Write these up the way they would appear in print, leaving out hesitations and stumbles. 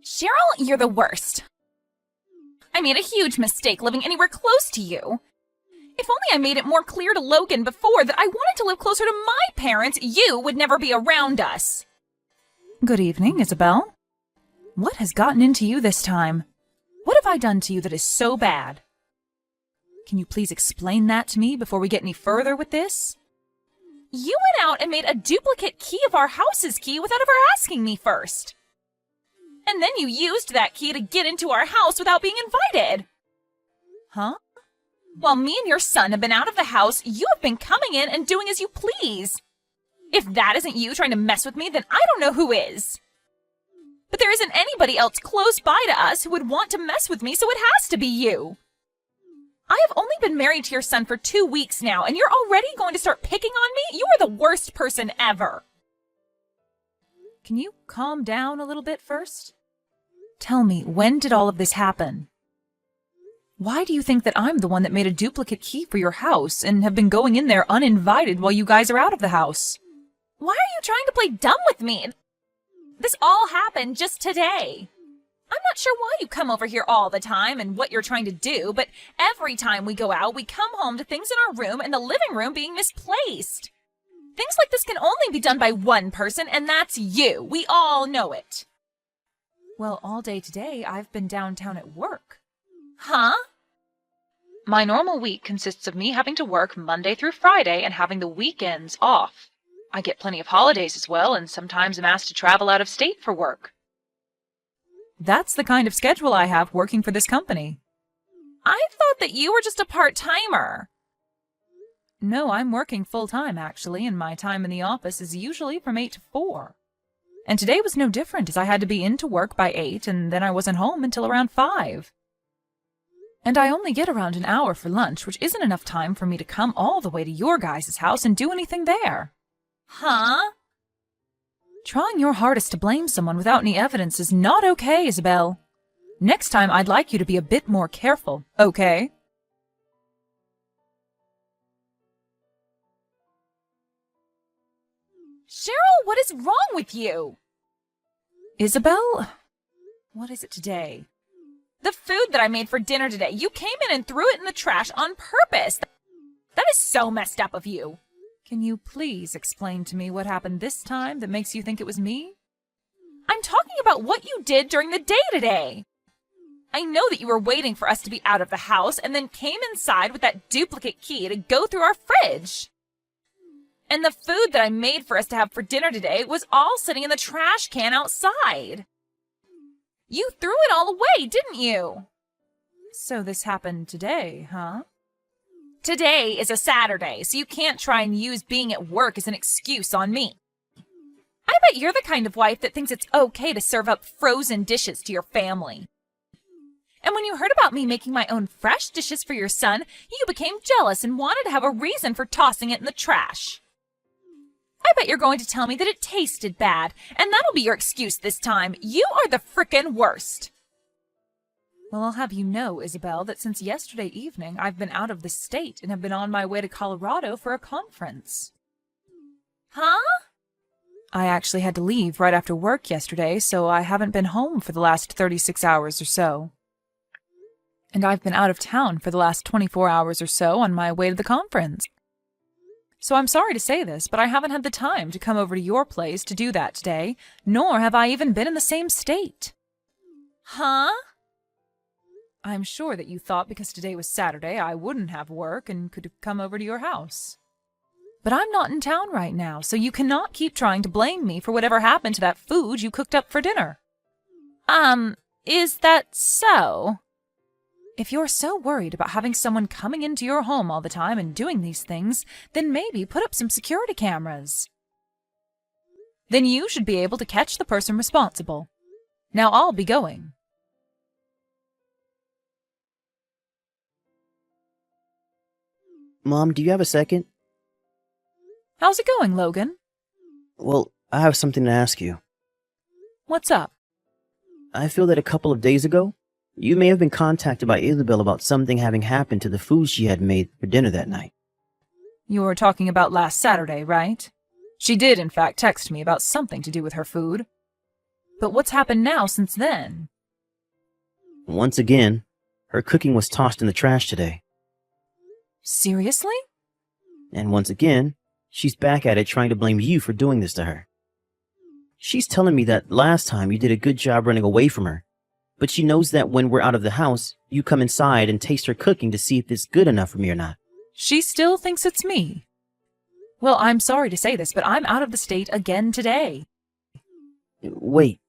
Cheryl, you're the worst. I made a huge mistake living anywhere close to you. If only I made it more clear to Logan before that I wanted to live closer to my parents, you would never be around us. Good evening, Isabel. What has gotten into you this time? What have I done to you that is so bad? Can you please explain that to me before we get any further with this? You went out and made a duplicate key of our house's key without ever asking me first. And then you used that key to get into our house without being invited. Huh? While me and your son have been out of the house, you have been coming in and doing as you please. If that isn't you trying to mess with me, then I don't know who is. But there isn't anybody else close by to us who would want to mess with me, so it has to be you. I have only been married to your son for 2 weeks now, and you're already going to start picking on me? You are the worst person ever. Can you calm down a little bit first? Tell me, when did all of this happen? Why do you think that I'm the one that made a duplicate key for your house and have been going in there uninvited while you guys are out of the house? Why are you trying to play dumb with me? This all happened just today. I'm not sure why you come over here all the time and what you're trying to do, but every time we go out, we come home to things in our room and the living room being misplaced. Things like this can only be done by one person, and that's you. We all know it. Well, all day today, I've been downtown at work. Huh? My normal week consists of me having to work Monday through Friday and having the weekends off. I get plenty of holidays as well, and sometimes am asked to travel out of state for work. That's the kind of schedule I have working for this company. I thought that you were just a part-timer. No, I'm working full-time, actually, and my time in the office is usually from 8 to 4. And today was no different, as I had to be into work by 8, and then I wasn't home until around 5. And I only get around an hour for lunch, which isn't enough time for me to come all the way to your guys' house and do anything there. Huh? Trying your hardest to blame someone without any evidence is not okay, Isabel. Next time, I'd like you to be a bit more careful, okay? Cheryl, what is wrong with you? Isabel? What is it today? The food that I made for dinner today. You came in and threw it in the trash on purpose. That is so messed up of you. Can you please explain to me what happened this time that makes you think it was me? I'm talking about what you did during the day today. I know that you were waiting for us to be out of the house and then came inside with that duplicate key to go through our fridge. And the food that I made for us to have for dinner today was all sitting in the trash can outside. You threw it all away, didn't you? So this happened today, huh? Today is a Saturday, so you can't try and use being at work as an excuse on me. I bet you're the kind of wife that thinks it's okay to serve up frozen dishes to your family. And when you heard about me making my own fresh dishes for your son, you became jealous and wanted to have a reason for tossing it in the trash. I bet you're going to tell me that it tasted bad, and that'll be your excuse this time. You are the frickin' worst. Well, I'll have you know, Isabel, that since yesterday evening I've been out of the state and have been on my way to Colorado for a conference. Huh? I actually had to leave right after work yesterday, so I haven't been home for the last 36 hours or so. And I've been out of town for the last 24 hours or so on my way to the conference. So I'm sorry to say this, but I haven't had the time to come over to your place to do that today, nor have I even been in the same state. Huh? I'm sure that you thought because today was Saturday I wouldn't have work and could have come over to your house. But I'm not in town right now, so you cannot keep trying to blame me for whatever happened to that food you cooked up for dinner. Is that so? If you're so worried about having someone coming into your home all the time and doing these things, then maybe put up some security cameras. Then you should be able to catch the person responsible. Now I'll be going. Mom, do you have a second? How's it going, Logan? Well, I have something to ask you. What's up? I feel that a couple of days ago, you may have been contacted by Isabel about something having happened to the food she had made for dinner that night. You're talking about last Saturday, right? She did, in fact, text me about something to do with her food. But what's happened now since then? Once again, her cooking was tossed in the trash today. Seriously? And once again, she's back at it trying to blame you for doing this to her. She's telling me that last time you did a good job running away from her, but she knows that when we're out of the house, you come inside and taste her cooking to see if it's good enough for me or not. She still thinks it's me. Well, I'm sorry to say this, but I'm out of the state again today. Wait,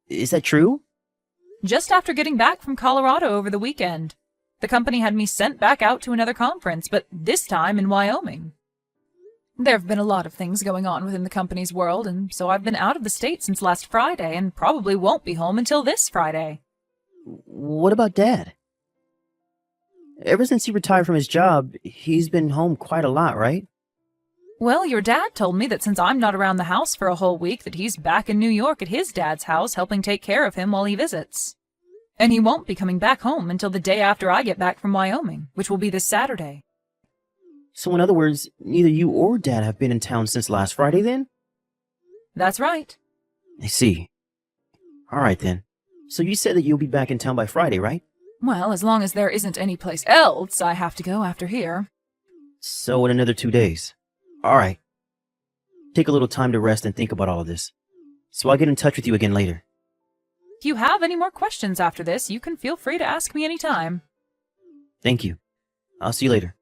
is that true? Just after getting back from Colorado over the weekend. The company had me sent back out to another conference, but this time in Wyoming. There have been a lot of things going on within the company's world, and so I've been out of the state since last Friday and probably won't be home until this Friday. What about Dad? Ever since he retired from his job, he's been home quite a lot, right? Well, your dad told me that since I'm not around the house for a whole week, that he's back in New York at his dad's house helping take care of him while he visits. And he won't be coming back home until the day after I get back from Wyoming, which will be this Saturday. So in other words, neither you or Dad have been in town since last Friday then? That's right. I see. All right then. So you said that you'll be back in town by Friday, right? Well, as long as there isn't any place else I have to go after here. So in another 2 days. All right. Take a little time to rest and think about all of this. So I'll get in touch with you again later. If you have any more questions after this, you can feel free to ask me anytime. Thank you. I'll see you later.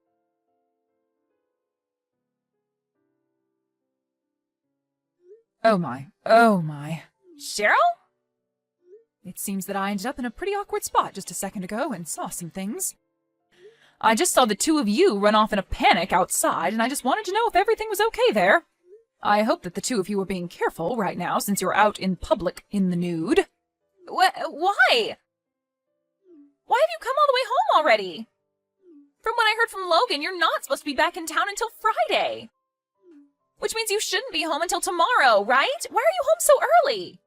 Oh my, oh my. Cheryl? It seems that I ended up in a pretty awkward spot just a second ago and saw some things. I just saw the two of you run off in a panic outside, and I just wanted to know if everything was okay there. I hope that the two of you are being careful right now since you're out in public in the nude. Why? Why have you come all the way home already? From what I heard from Logan, you're not supposed to be back in town until Friday. Which means you shouldn't be home until tomorrow, right? Why are you home so early?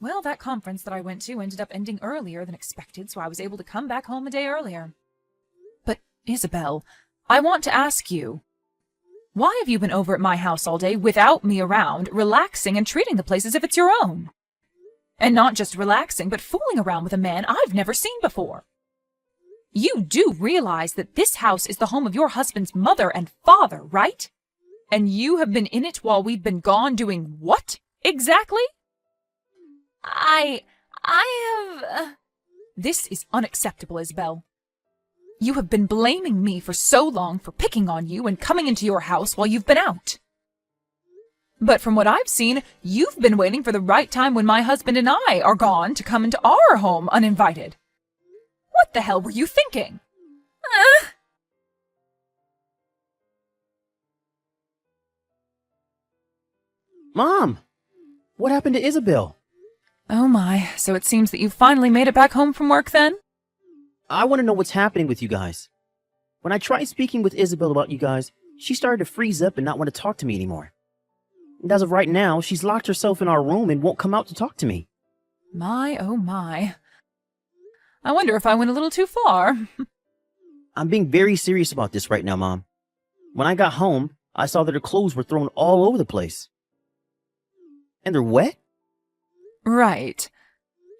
Well, that conference that I went to ended up ending earlier than expected, so I was able to come back home a day earlier. But, Isabel, I want to ask you, why have you been over at my house all day without me around, relaxing and treating the place as if it's your own? And not just relaxing, but fooling around with a man I've never seen before. You do realize that this house is the home of your husband's mother and father, right? And you have been in it while we've been gone doing what, exactly? I have... This is unacceptable, Isabel. You have been blaming me for so long for picking on you and coming into your house while you've been out. But from what I've seen, you've been waiting for the right time when my husband and I are gone to come into our home uninvited. What the hell were you thinking? Mom! What happened to Isabel? Oh my, so it seems that you finally made it back home from work then? I want to know what's happening with you guys. When I tried speaking with Isabel about you guys, she started to freeze up and not want to talk to me anymore. And as of right now, she's locked herself in our room and won't come out to talk to me. My, oh my. I wonder if I went a little too far. I'm being very serious about this right now, Mom. When I got home, I saw that her clothes were thrown all over the place. And they're wet? Right.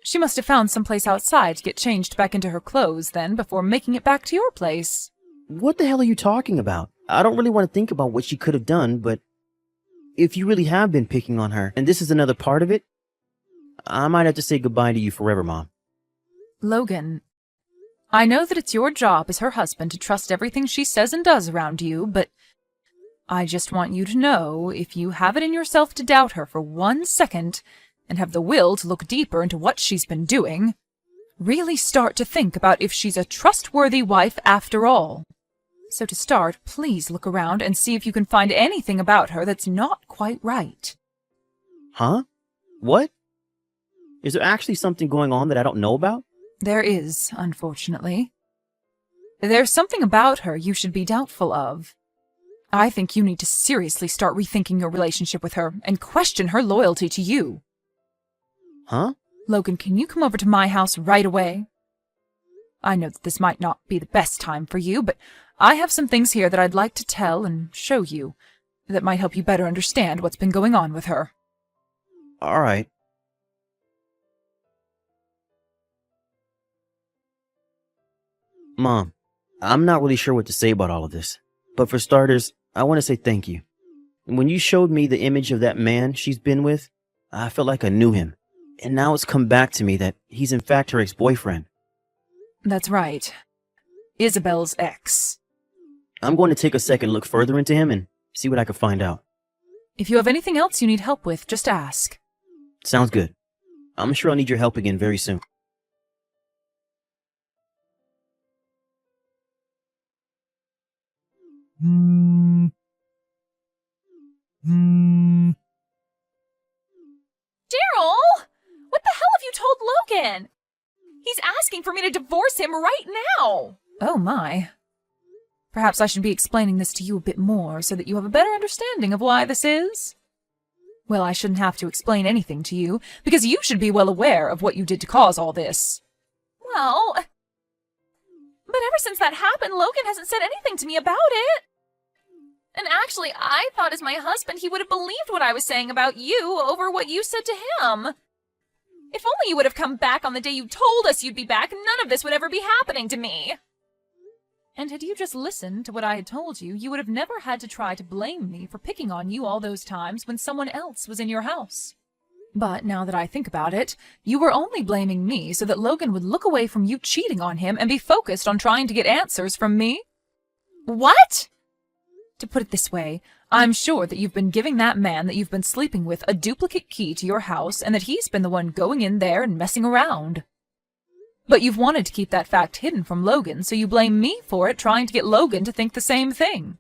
She must have found some place outside to get changed back into her clothes then before making it back to your place. What the hell are you talking about? I don't really want to think about what she could have done, but if you really have been picking on her, and this is another part of it, I might have to say goodbye to you forever, Mom. Logan, I know that it's your job as her husband to trust everything she says and does around you, but I just want you to know, if you have it in yourself to doubt her for 1 second, and have the will to look deeper into what she's been doing, really start to think about if she's a trustworthy wife after all. So to start, please look around and see if you can find anything about her that's not quite right. Huh? What? Is there actually something going on that I don't know about? There is, unfortunately. There's something about her you should be doubtful of. I think you need to seriously start rethinking your relationship with her and question her loyalty to you. Huh? Logan, can you come over to my house right away? I know that this might not be the best time for you, but I have some things here that I'd like to tell and show you that might help you better understand what's been going on with her. All right. Mom, I'm not really sure what to say about all of this. But for starters, I want to say thank you. When you showed me the image of that man she's been with, I felt like I knew him. And now it's come back to me that he's in fact her ex-boyfriend. That's right. Isabel's ex. I'm going to take a second look further into him and see what I can find out. If you have anything else you need help with, just ask. Sounds good. I'm sure I'll need your help again very soon. Daryl! What the hell have you told Logan? He's asking for me to divorce him right now! Oh my. Perhaps I should be explaining this to you a bit more so that you have a better understanding of why this is. Well, I shouldn't have to explain anything to you, because you should be well aware of what you did to cause all this. Well, but ever since that happened, Logan hasn't said anything to me about it. And actually, I thought as my husband he would have believed what I was saying about you over what you said to him. If only you would have come back on the day you told us you'd be back, none of this would ever be happening to me. And had you just listened to what I had told you, you would have never had to try to blame me for picking on you all those times when someone else was in your house. But now that I think about it, you were only blaming me so that Logan would look away from you cheating on him and be focused on trying to get answers from me. What? To put it this way, I'm sure that you've been giving that man that you've been sleeping with a duplicate key to your house and that he's been the one going in there and messing around. But you've wanted to keep that fact hidden from Logan, so you blame me for it, trying to get Logan to think the same thing.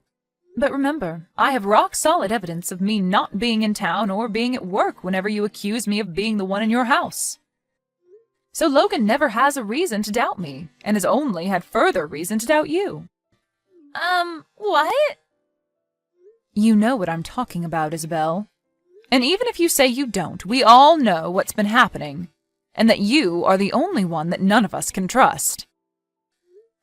But remember, I have rock-solid evidence of me not being in town or being at work whenever you accuse me of being the one in your house. So Logan never has a reason to doubt me, and has only had further reason to doubt you. What? You know what I'm talking about, Isabel. And even if you say you don't, we all know what's been happening, and that you are the only one that none of us can trust.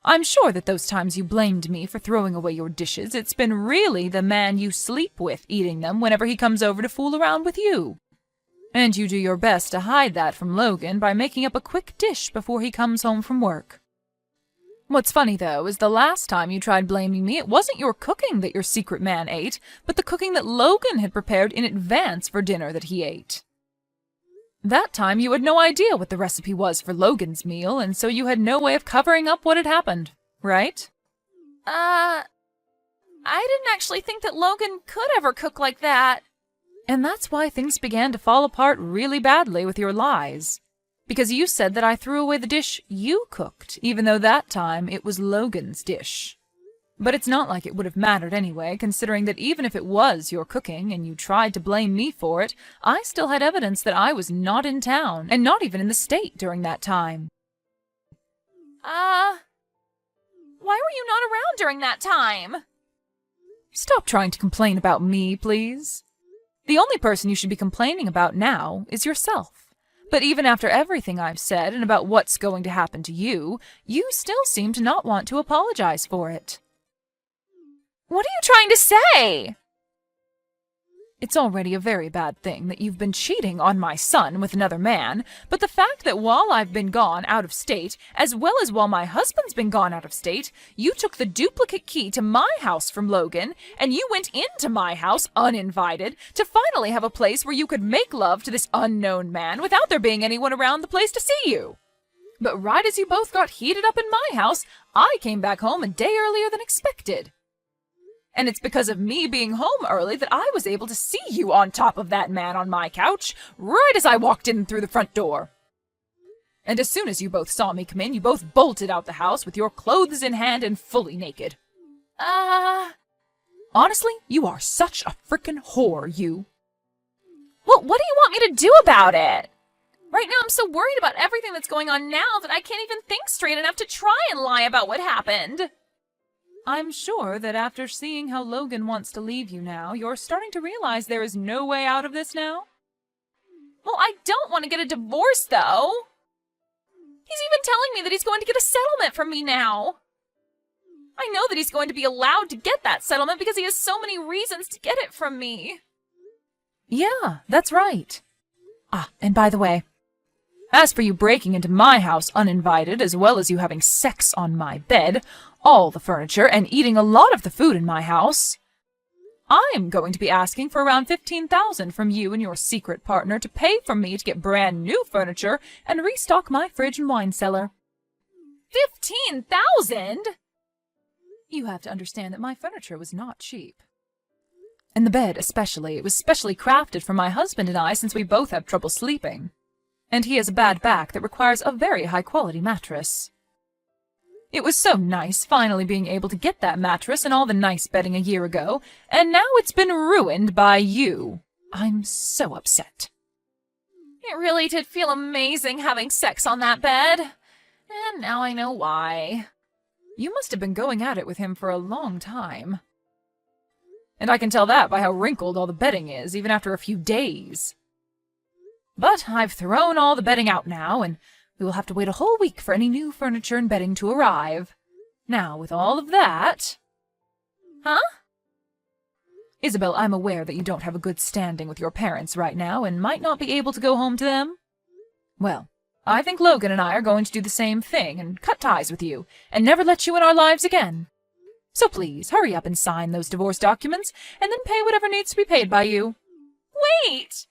I'm sure that those times you blamed me for throwing away your dishes, it's been really the man you sleep with eating them whenever he comes over to fool around with you. And you do your best to hide that from Logan by making up a quick dish before he comes home from work. What's funny, though, is the last time you tried blaming me, it wasn't your cooking that your secret man ate, but the cooking that Logan had prepared in advance for dinner that he ate. That time you had no idea what the recipe was for Logan's meal, and so you had no way of covering up what had happened, right? I didn't actually think that Logan could ever cook like that. And that's why things began to fall apart really badly with your lies. Because you said that I threw away the dish you cooked, even though that time it was Logan's dish. But it's not like it would have mattered anyway, considering that even if it was your cooking and you tried to blame me for it, I still had evidence that I was not in town, and not even in the state during that time. Why were you not around during that time? Stop trying to complain about me, please. The only person you should be complaining about now is yourself. But even after everything I've said and about what's going to happen to you, you still seem to not want to apologize for it. What are you trying to say? It's already a very bad thing that you've been cheating on my son with another man, but the fact that while I've been gone out of state, as well as while my husband's been gone out of state, you took the duplicate key to my house from Logan, and you went into my house uninvited to finally have a place where you could make love to this unknown man without there being anyone around the place to see you. But right as you both got heated up in my house, I came back home a day earlier than expected. And it's because of me being home early that I was able to see you on top of that man on my couch, right as I walked in through the front door. And as soon as you both saw me come in, you both bolted out the house with your clothes in hand and fully naked. Honestly, you are such a frickin' whore, you. Well, what do you want me to do about it? Right now I'm so worried about everything that's going on now that I can't even think straight enough to try and lie about what happened. I'm sure that after seeing how Logan wants to leave you now, you're starting to realize there is no way out of this now. Well, I don't want to get a divorce, though. He's even telling me that he's going to get a settlement from me now. I know that he's going to be allowed to get that settlement because he has so many reasons to get it from me. Yeah, that's right. And by the way, As for you breaking into my house uninvited, as well as you having sex on my bed, all the furniture, and eating a lot of the food in my house, I'm going to be asking for around $15,000 from you and your secret partner to pay for me to get brand new furniture and restock my fridge and wine cellar. $15,000? You have to understand that my furniture was not cheap. And the bed especially. It was specially crafted for my husband and I since we both have trouble sleeping. And he has a bad back that requires a very high-quality mattress. It was so nice finally being able to get that mattress and all the nice bedding a year ago, and now it's been ruined by you. I'm so upset. It really did feel amazing having sex on that bed. And now I know why. You must have been going at it with him for a long time. And I can tell that by how wrinkled all the bedding is, even after a few days. But I've thrown all the bedding out now, and we will have to wait a whole week for any new furniture and bedding to arrive. Now, with all of that... Huh? Isabel, I'm aware that you don't have a good standing with your parents right now and might not be able to go home to them. Well, I think Logan and I are going to do the same thing and cut ties with you and never let you in our lives again. So please, hurry up and sign those divorce documents and then pay whatever needs to be paid by you. Wait!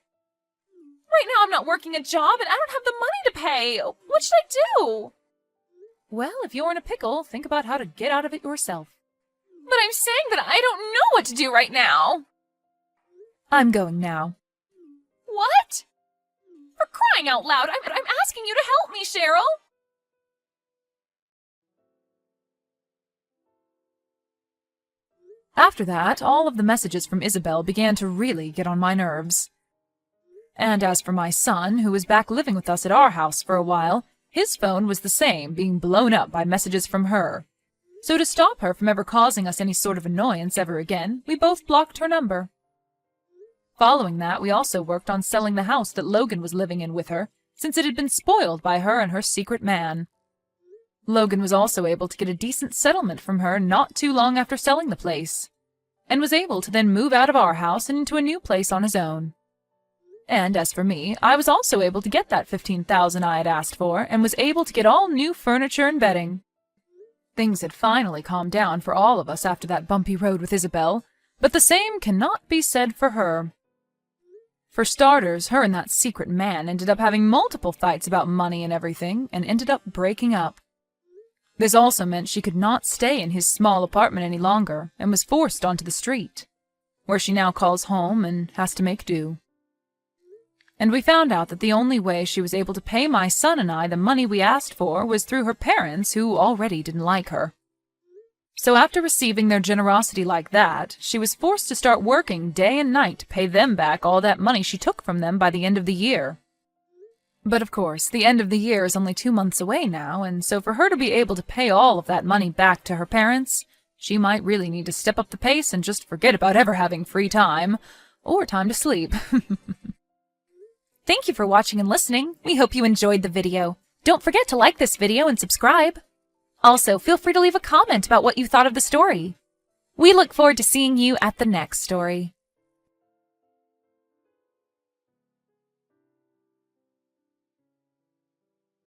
Right now I'm not working a job and I don't have the money to pay. What should I do? Well, if you're in a pickle, think about how to get out of it yourself. But I'm saying that I don't know what to do right now. I'm going now. What? For crying out loud, I'm asking you to help me, Cheryl. After that, all of the messages from Isabel began to really get on my nerves. And as for my son, who was back living with us at our house for a while, his phone was the same, being blown up by messages from her. So to stop her from ever causing us any sort of annoyance ever again, we both blocked her number. Following that, we also worked on selling the house that Logan was living in with her, since it had been spoiled by her and her secret man. Logan was also able to get a decent settlement from her not too long after selling the place, and was able to then move out of our house and into a new place on his own. And as for me, I was also able to get that $15,000 I had asked for, and was able to get all new furniture and bedding. Things had finally calmed down for all of us after that bumpy road with Isabel, but the same cannot be said for her. For starters, her and that secret man ended up having multiple fights about money and everything, and ended up breaking up. This also meant she could not stay in his small apartment any longer, and was forced onto the street, where she now calls home and has to make do. And we found out that the only way she was able to pay my son and I the money we asked for was through her parents, who already didn't like her. So after receiving their generosity like that, she was forced to start working day and night to pay them back all that money she took from them by the end of the year. But of course, the end of the year is only 2 months away now, and so for her to be able to pay all of that money back to her parents, she might really need to step up the pace and just forget about ever having free time, or time to sleep. Thank you for watching and listening. We hope you enjoyed the video. Don't forget to like this video and subscribe. Also, feel free to leave a comment about what you thought of the story. We look forward to seeing you at the next story.